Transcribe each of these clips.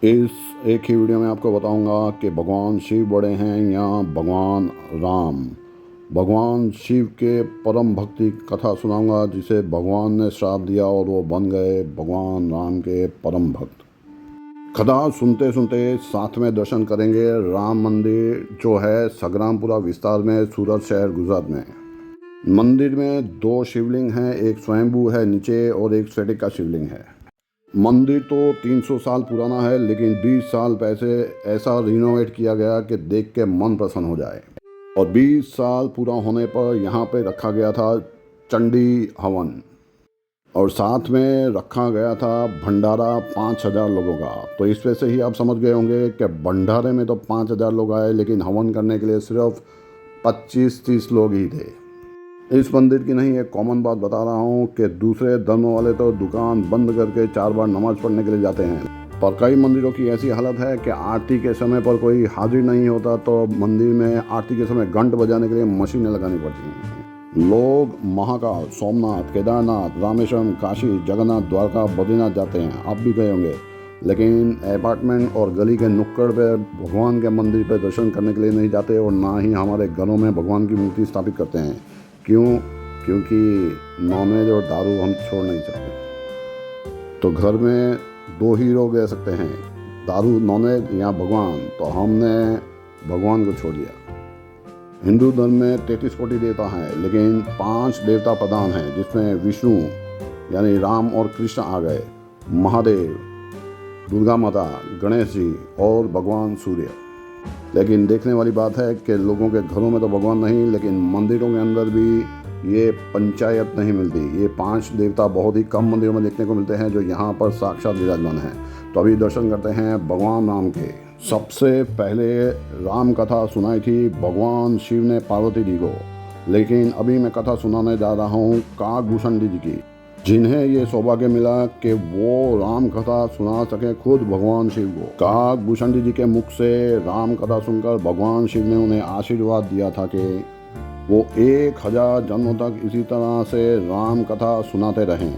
इस एक ही वीडियो में आपको बताऊंगा कि भगवान शिव बड़े हैं या भगवान राम। भगवान शिव के परम भक्ति कथा सुनाऊंगा जिसे भगवान ने श्राप दिया और वो बन गए भगवान राम के परम भक्त। कथा सुनते सुनते साथ में दर्शन करेंगे राम मंदिर जो है सग्रामपुरा विस्तार में सूरत शहर गुजरात में। मंदिर में 2 शिवलिंग हैं, एक स्वयंभू है नीचे और एक स्फटिक का शिवलिंग है। मंदिर तो 300 साल पुराना है लेकिन 20 साल पहले ऐसा रिनोवेट किया गया कि देख के मन प्रसन्न हो जाए। और 20 साल पूरा होने पर यहाँ पे रखा गया था चंडी हवन और साथ में रखा गया था भंडारा 5000 लोगों का। तो इस वजह से ही आप समझ गए होंगे कि भंडारे में तो 5000 लोग आए लेकिन हवन करने के लिए सिर्फ 25-30 लोग ही थे। इस मंदिर की नहीं एक कॉमन बात बता रहा हूँ कि दूसरे धर्म वाले तो दुकान बंद करके 4 बार नमाज पढ़ने के लिए जाते हैं, पर कई मंदिरों की ऐसी हालत है कि आरती के समय पर कोई हाजिर नहीं होता तो मंदिर में आरती के समय घंट बजाने के लिए मशीनें लगानी पड़ती हैं। लोग महाकाल, सोमनाथ, केदारनाथ, रामेश्वरम, काशी, जगन्नाथ, द्वारका, बद्रीनाथ जाते हैं। आप भी गए होंगे, लेकिन अपार्टमेंट और गली के नुक्कड़ पे भगवान के मंदिर पे दर्शन करने के लिए नहीं जाते और ना ही हमारे घरों में भगवान की मूर्ति स्थापित करते हैं। क्यों? क्योंकि नॉनवेज और दारू हम छोड़ नहीं सकते। तो घर में 2 ही लोग रह सकते हैं, दारू, नॉनवेज या भगवान। तो हमने भगवान को छोड़ दिया। हिंदू धर्म में 33 कोटि देवता हैं लेकिन 5 देवता प्रधान हैं जिसमें विष्णु यानी राम और कृष्ण आ गए, महादेव, दुर्गा माता, गणेश जी और भगवान सूर्य। लेकिन देखने वाली बात है कि लोगों के घरों में तो भगवान नहीं लेकिन मंदिरों के अंदर भी ये पंचायत नहीं मिलती। ये 5 देवता बहुत ही कम मंदिरों में देखने को मिलते हैं जो यहाँ पर साक्षात विराजमान हैं। तो अभी दर्शन करते हैं भगवान राम के। सबसे पहले राम कथा सुनाई थी भगवान शिव ने पार्वती जी को, लेकिन अभी मैं कथा सुनाने जा रहा हूँ काकभूषण जी की, जिन्हें ये सौभाग्य मिला कि वो राम कथा सुना सके खुद भगवान शिव को। काकभूषण जी के मुख से राम कथा सुनकर भगवान शिव ने उन्हें आशीर्वाद दिया था कि वो 1000 जन्मों तक इसी तरह से राम कथा सुनाते रहें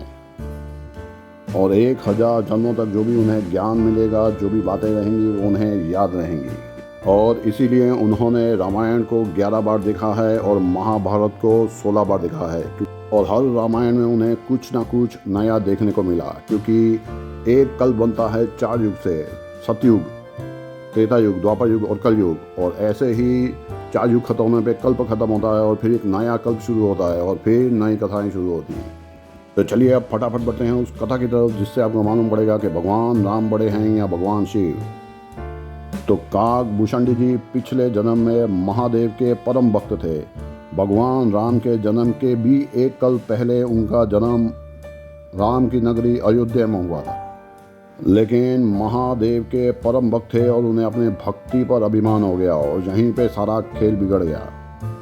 और 1000 जन्मों तक जो भी उन्हें ज्ञान मिलेगा, जो भी बातें रहेंगी वो उन्हें याद रहेंगी। और इसीलिए उन्होंने रामायण को 11 बार देखा है और महाभारत को 16 बार देखा है। और हर रामायण में उन्हें कुछ ना कुछ नया देखने को मिला, क्योंकि एक कल्प बनता है 4 युग से, सतयुग, त्रेता युग, द्वापर युग और कलयुग। और ऐसे ही 4 युग खत्म होने पे कल्प खत्म होता है और फिर एक नया कल्प शुरू होता है और फिर नई कथाएं शुरू होती हैं। तो चलिए अब फटाफट बढ़ते हैं उस कथा की तरफ जिससे आपको मालूम पड़ेगा कि भगवान राम बड़े हैं या भगवान शिव। तो काकभूषण जी पिछले जन्म में महादेव के परम भक्त थे। भगवान राम के जन्म के भी एक कल्प पहले उनका जन्म राम की नगरी अयोध्या में हुआ था, लेकिन महादेव के परम भक्त थे और उन्हें अपने भक्ति पर अभिमान हो गया और यहीं पे सारा खेल बिगड़ गया।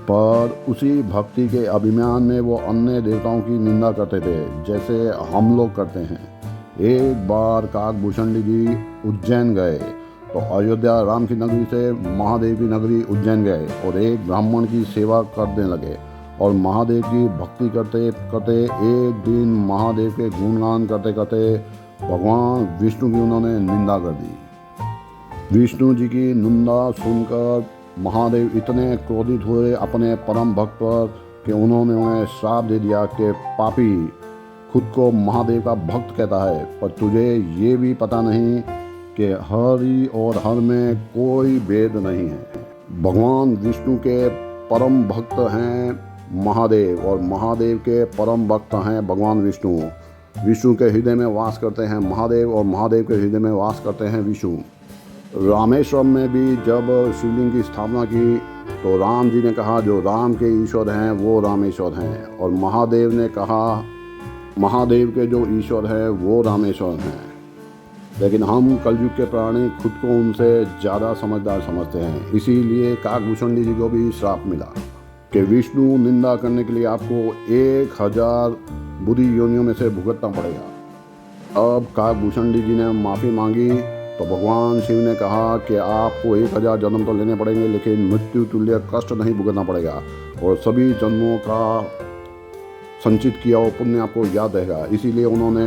पर उसी भक्ति के अभिमान में वो अन्य देवताओं की निंदा करते थे जैसे हम लोग करते हैं। एक बार काकभूषण जी उज्जैन गए तो अयोध्या राम की नगरी से महादेव की नगरी उज्जैन गए और एक ब्राह्मण की सेवा करने लगे और महादेव की भक्ति करते करते एक दिन महादेव के गुणगान करते करते भगवान विष्णु की उन्होंने निंदा कर दी। विष्णु जी की निंदा सुनकर महादेव इतने क्रोधित हुए अपने परम भक्त पर कि उन्होंने उन्हें श्राप दे दिया कि पापी, खुद को महादेव का भक्त कहता है पर तुझे ये भी पता नहीं कि हरि और हर में कोई भेद नहीं है। भगवान विष्णु के परम भक्त हैं महादेव और महादेव के परम भक्त हैं भगवान विष्णु। विष्णु के हृदय में वास करते हैं महादेव और महादेव के हृदय में वास करते हैं विष्णु। रामेश्वरम में भी जब शिवलिंग की स्थापना की तो राम जी ने कहा जो राम के ईश्वर हैं वो रामेश्वर हैं, और महादेव ने कहा महादेव के जो ईश्वर हैं वो रामेश्वर हैं। लेकिन हम कलयुग के प्राणी खुद को उनसे ज़्यादा समझदार समझते हैं, इसीलिए काकभूषण जी को भी श्राप मिला कि विष्णु निंदा करने के लिए आपको 1000 बुरी योनियों में से भुगतना पड़ेगा। अब काकभूषण जी ने माफ़ी मांगी तो भगवान शिव ने कहा कि आपको 1000 जन्म तो लेने पड़ेंगे लेकिन मृत्यु तुल्य कष्ट नहीं भुगतना पड़ेगा और सभी जन्मों का संचित किया वो पुण्य आपको याद रहेगा। इसीलिए उन्होंने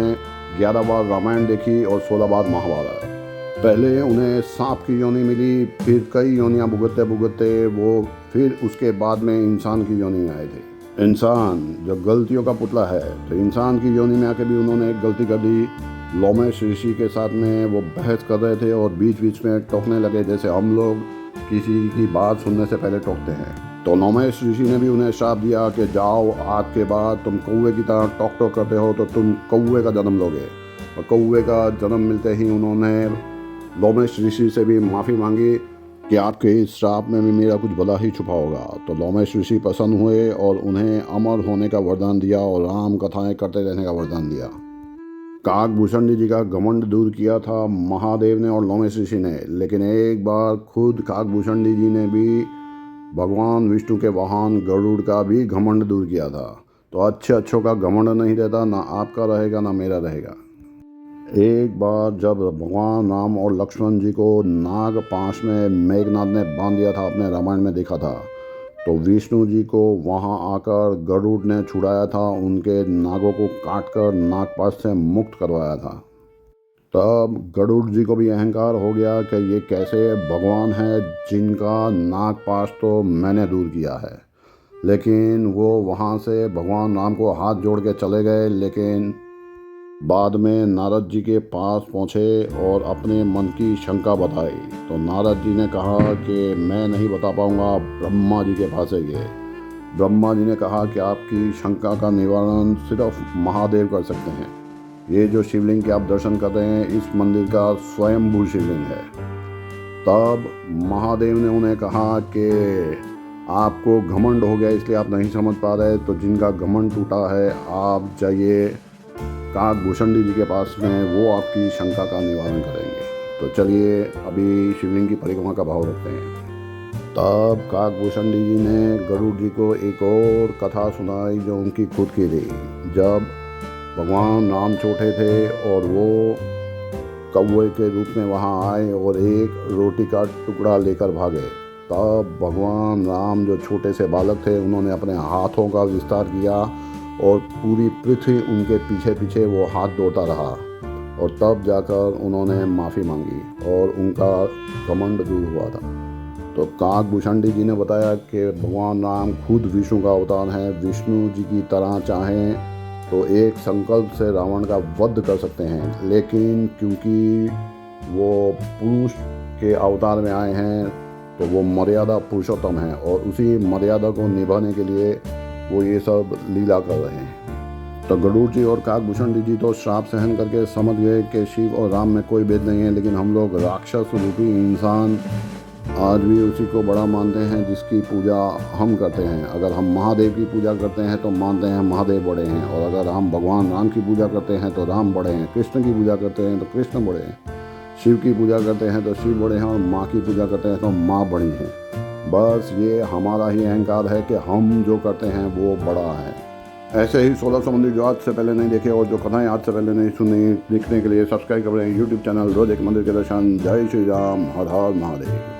11 बार रामायण देखी और 16 बार महाभारत। पहले उन्हें सांप की योनि मिली, फिर कई योनियाँ भुगतते भुगतते वो फिर उसके बाद में इंसान की योनि में आए थे। इंसान जो गलतियों का पुतला है, तो इंसान की योनि में आके भी उन्होंने एक गलती कर दी। लोमेश ऋषि के साथ में वो बहस कर रहे थे और बीच बीच में टोकने लगे, जैसे हम लोग किसी की बात सुनने से पहले टोकते हैं। तो लोमेश ऋषि ने भी उन्हें श्राप दिया कि जाओ, आज के बाद तुम कौवे की तरह टॉक टॉक करते हो तो तुम कौवे का जन्म लोगे। और कौवे का जन्म मिलते ही उन्होंने लोमेश ऋषि से भी माफ़ी मांगी कि आपके इस श्राप में भी मेरा कुछ भला ही छुपा होगा। तो लोमेश ऋषि प्रसन्न हुए और उन्हें अमर होने का वरदान दिया और राम कथाएं करते रहने का वरदान दिया। काकभूषणी जी का घमंड दूर किया था महादेव ने और लोमेश ऋषि ने, लेकिन एक बार खुद काकभूषणी जी ने भी भगवान विष्णु के वाहन गरुड़ का भी घमंड दूर किया था। तो अच्छों का घमंड नहीं रहता, ना आपका रहेगा ना मेरा रहेगा। एक बार जब भगवान राम और लक्ष्मण जी को नाग पाश में मेघनाद ने बांध दिया था, अपने रामायण में देखा था, तो विष्णु जी को वहां आकर गरुड़ ने छुड़ाया था, उनके नागों को काटकर नागपाश से मुक्त करवाया था। तब गरुड़ जी को भी अहंकार हो गया कि ये कैसे भगवान है जिनका नागपाश तो मैंने दूर किया है। लेकिन वो वहाँ से भगवान राम को हाथ जोड़ के चले गए, लेकिन बाद में नारद जी के पास पहुँचे और अपने मन की शंका बताई। तो नारद जी ने कहा कि मैं नहीं बता पाऊँगा, ब्रह्मा जी के पास है ये। ब्रह्मा जी ने कहा कि आपकी शंका का निवारण सिर्फ महादेव कर सकते हैं। ये जो शिवलिंग के आप दर्शन कर रहे हैं, इस मंदिर का स्वयंभू शिवलिंग है। तब महादेव ने उन्हें कहा कि आपको घमंड हो गया इसलिए आप नहीं समझ पा रहे, तो जिनका घमंड टूटा है आप जाइए काकभूषणी जी के पास में, वो आपकी शंका का निवारण करेंगे। तो चलिए अभी शिवलिंग की परिक्रमा का भाव रखते हैं। तब काकभूषणी जी ने गरुड़ जी को एक और कथा सुनाई जो उनकी खुद की थी। जब भगवान राम छोटे थे और वो कौवे के रूप में वहाँ आए और एक रोटी का टुकड़ा लेकर भागे, तब भगवान राम जो छोटे से बालक थे उन्होंने अपने हाथों का विस्तार किया और पूरी पृथ्वी उनके पीछे पीछे वो हाथ दौड़ता रहा, और तब जाकर उन्होंने माफ़ी मांगी और उनका घमंड दूर हुआ था। तो काकभूषणी जी ने बताया कि भगवान राम खुद विष्णु का अवतार है। विष्णु जी की तरह चाहें तो एक संकल्प से रावण का वध कर सकते हैं, लेकिन क्योंकि वो पुरुष के अवतार में आए हैं तो वो मर्यादा पुरुषोत्तम है, और उसी मर्यादा को निभाने के लिए वो ये सब लीला कर रहे हैं। तो गरुड़ जी और काकभूषणी जी तो श्राप सहन करके समझ गए कि शिव और राम में कोई भेद नहीं है, लेकिन हम लोग राक्षस रूपी इंसान आज भी उसी को बड़ा मानते हैं जिसकी पूजा हम करते हैं। अगर हम महादेव की पूजा करते हैं तो मानते हैं महादेव बड़े हैं, और अगर हम भगवान राम की पूजा करते हैं तो राम बड़े हैं, कृष्ण की पूजा करते हैं तो कृष्ण बड़े हैं, शिव की पूजा करते हैं तो शिव बड़े हैं, और माँ की पूजा करते हैं तो माँ बड़ी हैं। बस ये हमारा ही अहंकार है कि हम जो करते हैं वो बड़ा है। ऐसे ही 1600 मंदिर जो आज से पहले नहीं देखे और जो कथाएं आज से पहले नहीं सुनी, देखने के लिए सब्सक्राइब करें यूट्यूब चैनल रोज एक मंदिर के दर्शन। जय श्री राम, हर हर महादेव।